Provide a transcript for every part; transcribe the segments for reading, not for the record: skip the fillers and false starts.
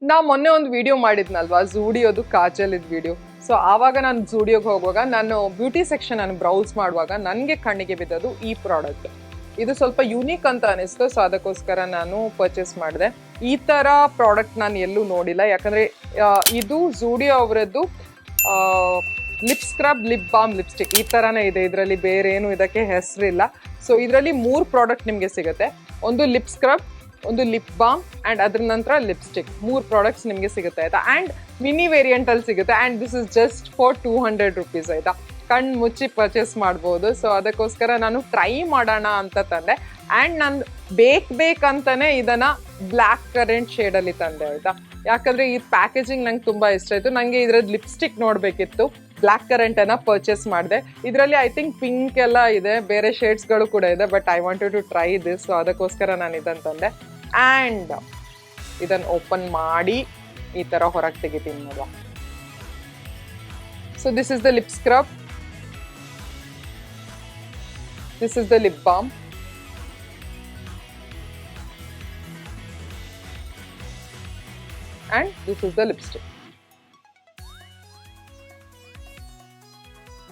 ನಾ ಮೊನ್ನೆ ಒಂದು ವಿಡಿಯೋ ಮಾಡಿದ್ನಲ್ವಾ ಝೂಡಿಯೋದು ಕಾಜಲಿದ್ ವಿಡಿಯೋ. ಸೊ ಆವಾಗ ನಾನು ಝೂಡಿಯೋಗೆ ಹೋಗುವಾಗ ನಾನು ಬ್ಯೂಟಿ ಸೆಕ್ಷನ್ ನಾನು ಬ್ರೌಸ್ ಮಾಡುವಾಗ ನನಗೆ ಕಣ್ಣಿಗೆ ಬಿದ್ದದು ಈ ಪ್ರಾಡಕ್ಟ್. ಇದು ಸ್ವಲ್ಪ ಯುನೀಕ್ ಅಂತ ಅನಿಸ್ತು, ಸೊ ಅದಕ್ಕೋಸ್ಕರ ನಾನು ಪರ್ಚೇಸ್ ಮಾಡಿದೆ. ಈ ಥರ ಪ್ರಾಡಕ್ಟ್ ನಾನು ಎಲ್ಲೂ ನೋಡಿಲ್ಲ, ಯಾಕಂದರೆ ಇದು ಝೂಡಿಯೋ ಅವರದ್ದು lip scrub, lip balm, lipstick ಈ ಥರನೇ ಇದೆ. ಇದರಲ್ಲಿ ಬೇರೆ ಏನು ಇದಕ್ಕೆ ಹೆಸರಿಲ್ಲ. ಸೊ ಇದರಲ್ಲಿ 3 ಪ್ರಾಡಕ್ಟ್ ನಿಮಗೆ ಸಿಗುತ್ತೆ. ಒಂದು ಲಿಪ್ ಸ್ಕ್ರಬ್, ಒಂದು ಲಿಪ್ ಬಾಮ್ ಆ್ಯಂಡ್ ಅದ್ರ ನಂತರ ಲಿಪ್ಸ್ಟಿಕ್. 3 ಪ್ರಾಡಕ್ಟ್ಸ್ ನಿಮಗೆ ಸಿಗುತ್ತೆ ಆಯಿತಾ. ಆ್ಯಂಡ್ ಮಿನಿ ವೇರಿಯಂಟಲ್ಲಿ ಸಿಗುತ್ತೆ. And this is just for 200 rupees ಆಯಿತಾ. ಕಣ್ಣು ಮುಚ್ಚಿ ಪರ್ಚೇಸ್ ಮಾಡ್ಬೋದು. ಸೊ ಅದಕ್ಕೋಸ್ಕರ ನಾನು ಟ್ರೈ ಮಾಡೋಣ ಅಂತ ತಂದೆ. ಆ್ಯಂಡ್ ನಾನು ಬೇಕಂತಾನೆ ಇದನ್ನು ಬ್ಲ್ಯಾಕ್ ಕರೆಂಟ್ ಶೇಡಲ್ಲಿ ತಂದೆ ಆಯಿತಾ. ಯಾಕಂದರೆ ಈ ಪ್ಯಾಕೇಜಿಂಗ್ ನಂಗೆ ತುಂಬ ಇಷ್ಟ ಆಯಿತು. ನನಗೆ ಇದರದ್ದು ಲಿಪ್ಸ್ಟಿಕ್ ನೋಡಬೇಕಿತ್ತು. ಬ್ಲ್ಯಾಕ್ ಕರೆಂಟನ್ನು ಪರ್ಚೇಸ್ ಮಾಡಿದೆ. ಇದರಲ್ಲಿ ಐ ಥಿಂಕ್ ಪಿಂಕ್ ಎಲ್ಲ ಇದೆ, ಬೇರೆ ಶೇಡ್ಸ್ಗಳು ಕೂಡ ಇದೆ. But I wanted to try this. So ಅದಕ್ಕೋಸ್ಕರ ನಾನು ಇದನ್ನು ತಂದೆ. ಆ್ಯಂಡ್ ಇದನ್ನು ಓಪನ್ ಮಾಡಿ ಈ ಥರ ಹೊರಗೆ ತೆಗಿತೀನಿ ನೋಡುವ. So this is the lip scrub, this is the lip balm, and this is the lipstick.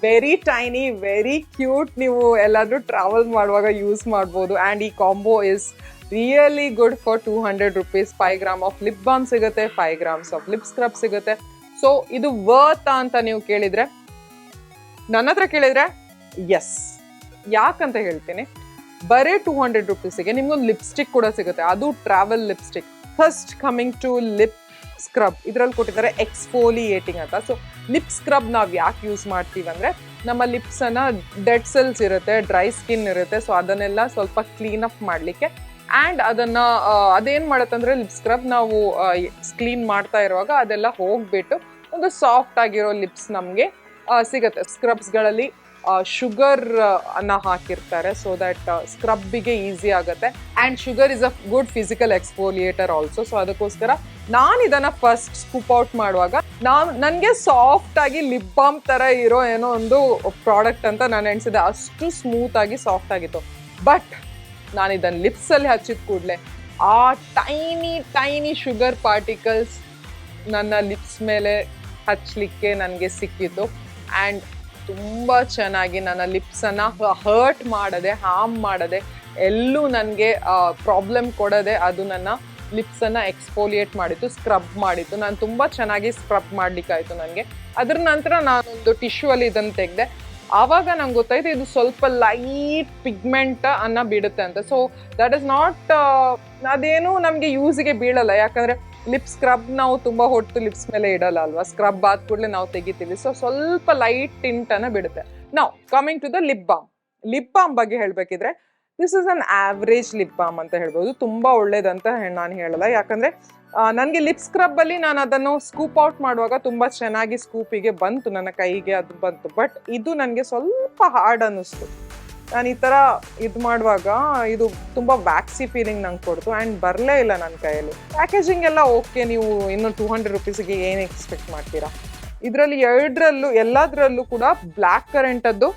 Very tiny, very cute. ನೀವು ಎಲ್ಲಾದರೂ ಟ್ರಾವೆಲ್ ಮಾಡುವಾಗ ಯೂಸ್ ಮಾಡ್ಬೋದು. ಆ್ಯಂಡ್ ಈ combo is really good for 200 rupees. 5 grams of lip balm ಸಿಗುತ್ತೆ, 5 grams of lip scrub ಸಿಗುತ್ತೆ. So ಇದು worth ಅಂತ ನೀವು ಕೇಳಿದರೆ, ನನ್ನ ಹತ್ರ ಕೇಳಿದರೆ ಎಸ್. ಯಾಕಂತ ಹೇಳ್ತೀನಿ, ಬರೀ 200 rupeesಗೆ ನಿಮ್ಗೊಂದು ಲಿಪ್ಸ್ಟಿಕ್ ಕೂಡ ಸಿಗುತ್ತೆ, ಅದು travel lipstick. First coming to lip scrub, ಇದರಲ್ಲಿ ಕೊಟ್ಟಿದ್ದಾರೆ ಎಕ್ಸ್ಫೋಲಿಯೇಟಿಂಗ್ ಅಂತ. ಸೊ ಲಿಪ್ ಸ್ಕ್ರಬ್ ನಾವು ಯಾಕೆ ಯೂಸ್ ಮಾಡ್ತೀವಿ ಅಂದರೆ, ನಮ್ಮ ಲಿಪ್ಸನ್ನು ಡೆಡ್ ಸೆಲ್ಸ್ ಇರುತ್ತೆ, ಡ್ರೈ ಸ್ಕಿನ್ ಇರುತ್ತೆ, ಸೊ ಅದನ್ನೆಲ್ಲ ಸ್ವಲ್ಪ ಕ್ಲೀನ್ ಅಪ್ ಮಾಡಲಿಕ್ಕೆ. ಆ್ಯಂಡ್ ಅದನ್ನು ಅದೇನು ಮಾಡುತ್ತಂದರೆ ಲಿಪ್ ಸ್ಕ್ರಬ್ ನಾವು ಕ್ಲೀನ್ ಮಾಡ್ತಾ ಇರುವಾಗ ಅದೆಲ್ಲ ಹೋಗಿಬಿಟ್ಟು ಒಂದು ಸಾಫ್ಟ್ ಆಗಿರೋ ಲಿಪ್ಸ್ ನಮಗೆ ಸಿಗುತ್ತೆ. ಸ್ಕ್ರಬ್ಸ್ಗಳಲ್ಲಿ ಶುಗರ್ ಅನ್ನ ಹಾಕಿರ್ತಾರೆ, ಸೊ ದಟ್ ಸ್ಕ್ರಬ್ಬಿಗೆ ಈಸಿ ಆಗುತ್ತೆ. And sugar is a good physical ಎಕ್ಸ್ಫೋಲಿಯೇಟರ್ also. So ಅದಕ್ಕೋಸ್ಕರ ನಾನು ಇದನ್ನು ಫಸ್ಟ್ ಸ್ಕೂಪ್ ಔಟ್ ಮಾಡುವಾಗ ನನಗೆ ಸಾಫ್ಟ್ ಆಗಿ ಲಿಪ್ ಬಾಮ್ ಥರ ಇರೋ ಏನೋ ಒಂದು ಪ್ರಾಡಕ್ಟ್ ಅಂತ ನಾನು ಎಣಿಸಿದೆ. ಅಷ್ಟು ಸ್ಮೂತ್ ಆಗಿ ಸಾಫ್ಟ್ ಆಗಿತ್ತು. ಬಟ್ ನಾನು ಇದನ್ನು ಲಿಪ್ಸಲ್ಲಿ ಹಚ್ಚಿದ ಕೂಡಲೇ ಆ ಟೈನಿ ಶುಗರ್ ಪಾರ್ಟಿಕಲ್ಸ್ ನನ್ನ ಲಿಪ್ಸ್ ಮೇಲೆ ಹಚ್ಚಲಿಕ್ಕೆ ನನಗೆ ಸಿಕ್ಕಿತ್ತು. ಆ್ಯಂಡ್ ತುಂಬ ಚೆನ್ನಾಗಿ ನನ್ನ ಲಿಪ್ಸನ್ನು ಹರ್ಟ್ ಮಾಡದೆ, ಹಾರ್ಮ್ ಮಾಡದೆ, ಎಲ್ಲೂ ನನಗೆ ಪ್ರಾಬ್ಲಮ್ ಕೊಡದೆ ಅದು ನನ್ನ ಲಿಪ್ಸನ್ನು ಎಕ್ಸ್ಫೋಲಿಯೇಟ್ ಮಾಡಿತ್ತು, ಸ್ಕ್ರಬ್ ಮಾಡಿತ್ತು. ನಾನು ತುಂಬ ಚೆನ್ನಾಗಿ ಸ್ಕ್ರಬ್ ಮಾಡಲಿಕ್ಕಾಯಿತು ನನಗೆ. ಅದರ ನಂತರ ನಾನೊಂದು ಟಿಶ್ಯೂಲ್ಲಿ ಇದನ್ನು ತೆಗೆದೆ. ಆವಾಗ ನಂಗೆ ಗೊತ್ತಾಯ್ತು ಇದು ಸ್ವಲ್ಪ ಲೈಟ್ ಪಿಗ್ಮೆಂಟ್ ಅನ್ನು ಬಿಡುತ್ತೆ ಅಂತ. ಸೊ ದಟ್ ಇಸ್ ನಾಟ್, ಅದೇನು ನಮಗೆ ಯೂಸಿಗೆ ಬೀಳಲ್ಲ. ಯಾಕಂದರೆ ಲಿಪ್ ಸ್ಕ್ರಬ್ ನಾವು ತುಂಬ ಹೊತ್ತು ಲಿಪ್ಸ್ ಮೇಲೆ ಇಡಲ್ಲ ಅಲ್ವಾ, ಸ್ಕ್ರಬ್ ಆದ ಕೂಡಲೇ ನಾವು ತೆಗಿತೀವಿ. ಸೊ ಸ್ವಲ್ಪ ಲೈಟ್ ಟಿಂಟನ್ನು ಬಿಡುತ್ತೆ. ನಾವು coming to the lip balm. Lip balm ಬಗ್ಗೆ ಹೇಳಬೇಕಿದ್ರೆ this is an average lip balm ಅಂತ ಹೇಳ್ಬೋದು. ತುಂಬ ಒಳ್ಳೇದಂತ ನಾನು ಹೇಳಲ್ಲ, ಯಾಕಂದರೆ ನನಗೆ ಲಿಪ್ ಸ್ಕ್ರಬ್ಬಲ್ಲಿ ನಾನು ಅದನ್ನು ಸ್ಕೂಪ್ ಔಟ್ ಮಾಡುವಾಗ ತುಂಬ ಚೆನ್ನಾಗಿ ಸ್ಕೂಪಿಗೆ ಬಂತು, ನನ್ನ ಕೈಗೆ ಅದು ಬಂತು. ಬಟ್ ಇದು ನನಗೆ ಸ್ವಲ್ಪ ಹಾರ್ಡ್ ಅನ್ನಿಸ್ತು. ನಾನು ಈ ಥರ ಇದು ಮಾಡುವಾಗ ಇದು ತುಂಬ ವ್ಯಾಕ್ಸಿ ಫೀಲಿಂಗ್ ನಂಗೆ ಕೊಡ್ತು. ಆ್ಯಂಡ್ ಬರಲೇ ಇಲ್ಲ ನನ್ನ ಕೈಯಲ್ಲಿ. ಪ್ಯಾಕೇಜಿಂಗ್ ಎಲ್ಲ ಓಕೆ, ನೀವು ಇನ್ನು 200 rupeesಗೆ ಏನು ಎಕ್ಸ್ಪೆಕ್ಟ್ ಮಾಡ್ತೀರಾ. ಇದರಲ್ಲಿ ಎಲ್ಲದರಲ್ಲೂ ಕೂಡ ಬ್ಲ್ಯಾಕ್ ಕರೆಂಟದ್ದು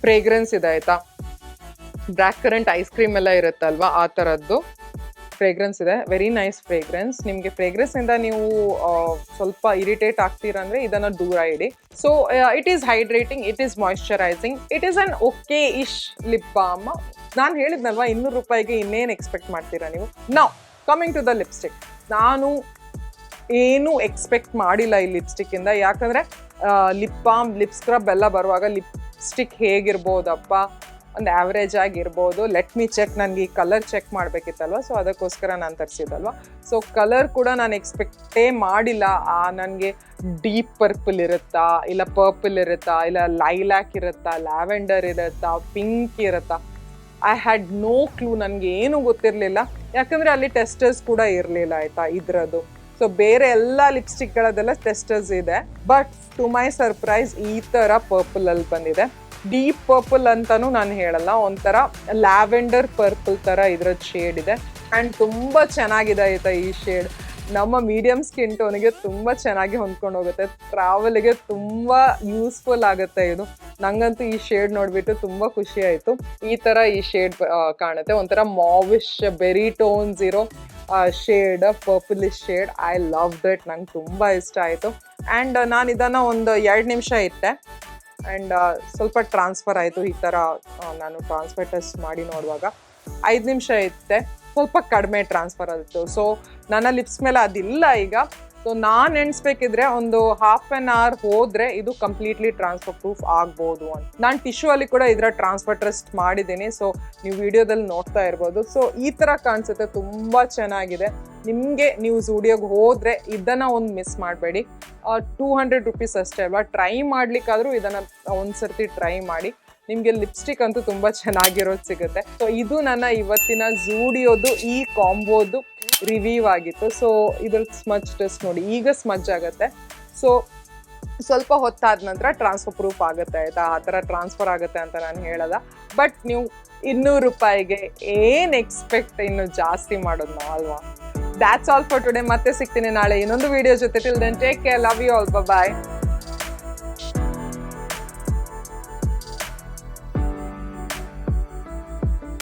ಫ್ರೇಗ್ರೆನ್ಸ್ ಇದೆ ಆಯಿತಾ. ಬ್ಲ್ಯಾಕ್ ಕರೆಂಟ್ ಐಸ್ ಕ್ರೀಮ್ ಎಲ್ಲ ಇರುತ್ತಲ್ವಾ, ಆ ಥರದ್ದು ಫ್ರೇಗ್ರೆನ್ಸ್ ಇದೆ. Very nice fragrance. ನಿಮಗೆ ಫ್ರೇಗ್ರೆನ್ಸಿಂದ ನೀವು ಸ್ವಲ್ಪ ಇರಿಟೇಟ್ ಆಗ್ತೀರಾ ಅಂದರೆ ಇದನ್ನು ದೂರ ಇಡಿ. So it is hydrating, it is moisturising, it is an okay ish lip balm. ನಾನು ಹೇಳಿದ್ನಲ್ವಾ 200 ರೂಪಾಯಿಗೆ ಇನ್ನೇನು ಎಕ್ಸ್ಪೆಕ್ಟ್ ಮಾಡ್ತೀರಾ ನೀವು. ನಾವು ಕಮಿಂಗ್ ಟು ದ ಲಿಪ್ಸ್ಟಿಕ್. ನಾನು ಏನೂ ಎಕ್ಸ್ಪೆಕ್ಟ್ ಮಾಡಿಲ್ಲ ಈ ಲಿಪ್ಸ್ಟಿಕ್ಕಿಂದ. ಯಾಕಂದರೆ ಲಿಪ್ ಬಾಮ್, ಲಿಪ್ ಸ್ಕ್ರಬ್ ಎಲ್ಲ ಬರುವಾಗ ಲಿಪ್ಸ್ಟಿಕ್ ಹೇಗಿರ್ಬೋದಪ್ಪ, ಒಂದು ಆ್ಯಾವ್ರೇಜ್ ಆಗಿರ್ಬೋದು. ಲೆಟ್ ಮಿ ಚೆಕ್, ನನಗೆ ಈ ಕಲರ್ ಚೆಕ್ ಮಾಡಬೇಕಿತ್ತಲ್ವ, ಸೊ ಅದಕ್ಕೋಸ್ಕರ ನಾನು ತರಿಸಿದಲ್ವ. ಸೊ ಕಲರ್ ಕೂಡ ನಾನು ಎಕ್ಸ್ಪೆಕ್ಟೇ ಮಾಡಿಲ್ಲ. ನನಗೆ ಡೀಪ್ ಪರ್ಪಲ್ ಇರುತ್ತಾ, ಇಲ್ಲ ಪರ್ಪಲ್ ಇರುತ್ತಾ, ಇಲ್ಲ ಲೈಲ್ಯಾಕ್ ಇರುತ್ತಾ, ಲ್ಯಾವೆಂಡರ್ ಇರುತ್ತಾ, ಪಿಂಕ್ ಇರುತ್ತಾ, ಐ ಹ್ಯಾಡ್ ನೋ ಕ್ಲೂ. ನನಗೆ ಏನೂ ಗೊತ್ತಿರಲಿಲ್ಲ, ಯಾಕಂದರೆ ಅಲ್ಲಿ ಟೆಸ್ಟರ್ಸ್ ಕೂಡ ಇರಲಿಲ್ಲ ಆಯಿತಾ ಇದರದ್ದು. ಸೊ ಬೇರೆ ಎಲ್ಲ ಲಿಪ್ಸ್ಟಿಕ್ಗಳದೆಲ್ಲ ಟೆಸ್ಟರ್ಸ್ ಇದೆ. ಬಟ್ ಟು ಮೈ ಸರ್ಪ್ರೈಸ್ ಈ ಥರ ಪರ್ಪಲಲ್ಲಿ ಬಂದಿದೆ. ಡೀಪ್ ಪರ್ಪಲ್ ಅಂತಲೂ ನಾನು ಹೇಳಲ್ಲ, ಒಂಥರ ಲ್ಯಾವೆಂಡರ್ ಪರ್ಪಲ್ ಥರ ಇದ್ರದ್ದು ಶೇಡ್ ಇದೆ. ಆ್ಯಂಡ್ ತುಂಬ ಚೆನ್ನಾಗಿದೆ ಆಯಿತಾ ಈ ಶೇಡ್. ನಮ್ಮ ಮೀಡಿಯಮ್ ಸ್ಕಿನ್ ಟೋನಿಗೆ ತುಂಬ ಚೆನ್ನಾಗಿ ಹೊಂದ್ಕೊಂಡು ಹೋಗುತ್ತೆ. ಟ್ರಾವೆಲಿಗೆ ತುಂಬ ಯೂಸ್ಫುಲ್ ಆಗುತ್ತೆ ಇದು. ನಂಗಂತೂ ಈ ಶೇಡ್ ನೋಡಿಬಿಟ್ಟು ತುಂಬ ಖುಷಿ ಆಯಿತು. ಈ ಥರ ಈ ಶೇಡ್ ಕಾಣುತ್ತೆ, ಒಂಥರ ಮಾವಿಶ್ ಬೆರಿ ಟೋನ್ಸ್ ಇರೋ shade, purplish shade. I love that, ನಂಗೆ ತುಂಬ ಇಷ್ಟ ಆಯಿತು. ಆ್ಯಂಡ್ ನಾನು ಇದನ್ನು ಒಂದು 2 ನಿಮಿಷ ಇಟ್ಟೆ ಆ್ಯಂಡ್ ಸ್ವಲ್ಪ ಟ್ರಾನ್ಸ್ಫರ್ ಆಯಿತು. ಈ ಥರ ನಾನು ಟ್ರಾನ್ಸ್ಫರ್ ಟೆಸ್ಟ್ ಮಾಡಿ ನೋಡುವಾಗ 5 ನಿಮಿಷ ಇತ್ತೆ, ಸ್ವಲ್ಪ ಕಡಿಮೆ ಟ್ರಾನ್ಸ್ಫರ್ ಆಯಿತು. ಸೊ ನನ್ನ ಲಿಪ್ಸ್ ಮೇಲೆ ಅದಿಲ್ಲ ಈಗ. ಸೊ ನಾನು ಎಣಿಸ್ಬೇಕಿದ್ರೆ ಒಂದು 1/2 hour ಹೋದರೆ ಇದು ಕಂಪ್ಲೀಟ್ಲಿ ಟ್ರಾನ್ಸ್ಫರ್ ಪ್ರೂಫ್ ಆಗ್ಬೋದು ಅಂತ. ನಾನು ಟಿಶ್ಯೂ ಅಲ್ಲಿ ಕೂಡ ಇದರ ಟ್ರಾನ್ಸ್ಫರ್ ಟೆಸ್ಟ್ ಮಾಡಿದ್ದೀನಿ. ಸೊ ನೀವು ವಿಡಿಯೋದಲ್ಲಿ ನೋಡ್ತಾ ಇರ್ಬೋದು. ಸೊ ಈ ಥರ ಕಾಣಿಸುತ್ತೆ, ತುಂಬ ಚೆನ್ನಾಗಿದೆ. ನಿಮಗೆ ನೀವು ಝೂಡಿಯೋಗೆ ಹೋದರೆ ಇದನ್ನು ಒಂದು ಮಿಸ್ ಮಾಡಬೇಡಿ. 200 rupees ಅಷ್ಟೇ ಅಲ್ವಾ, ಟ್ರೈ ಮಾಡ್ಲಿಕ್ಕಾದರೂ ಇದನ್ನು ಒಂದ್ಸರ್ತಿ ಟ್ರೈ ಮಾಡಿ. ನಿಮಗೆ ಲಿಪ್ಸ್ಟಿಕ್ ಅಂತೂ ತುಂಬ ಚೆನ್ನಾಗಿರೋದು ಸಿಗುತ್ತೆ. ಸೊ ಇದು ನನ್ನ ಇವತ್ತಿನ ಝೂಡಿಯೋದು ಈ ಕಾಂಬೋದು ರಿವ್ಯೂ ಆಗಿತ್ತು. ಸೊ ಇದ್ರ ಸ್ಮಚ್ ಟೆಸ್ಟ್ ನೋಡಿ, ಈಗ ಸ್ಮಚ್ ಆಗುತ್ತೆ. ಸೊ ಸ್ವಲ್ಪ ಹೊತ್ತಾದ ನಂತರ ಟ್ರಾನ್ಸ್ಫರ್ ಪ್ರೂಫ್ ಆಗುತ್ತೆ ಆಯಿತಾ. ಆ ಥರ ಟ್ರಾನ್ಸ್ಫರ್ ಆಗುತ್ತೆ ಅಂತ ನಾನು ಹೇಳಲ್ಲ. ಬಟ್ ನೀವು 200 ರೂಪಾಯಿಗೆ ಏನು ಎಕ್ಸ್ಪೆಕ್ಟ್ ಇನ್ನು ಜಾಸ್ತಿ ಮಾಡೋದು ಅಲ್ವಾ. That's all for today. ಮತ್ತೆ ಸಿಗ್ತೀನಿ ನಾಳೆ ಇನ್ನೊಂದು ವಿಡಿಯೋ ಜೊತೆ. Till then take care, love you all, bye.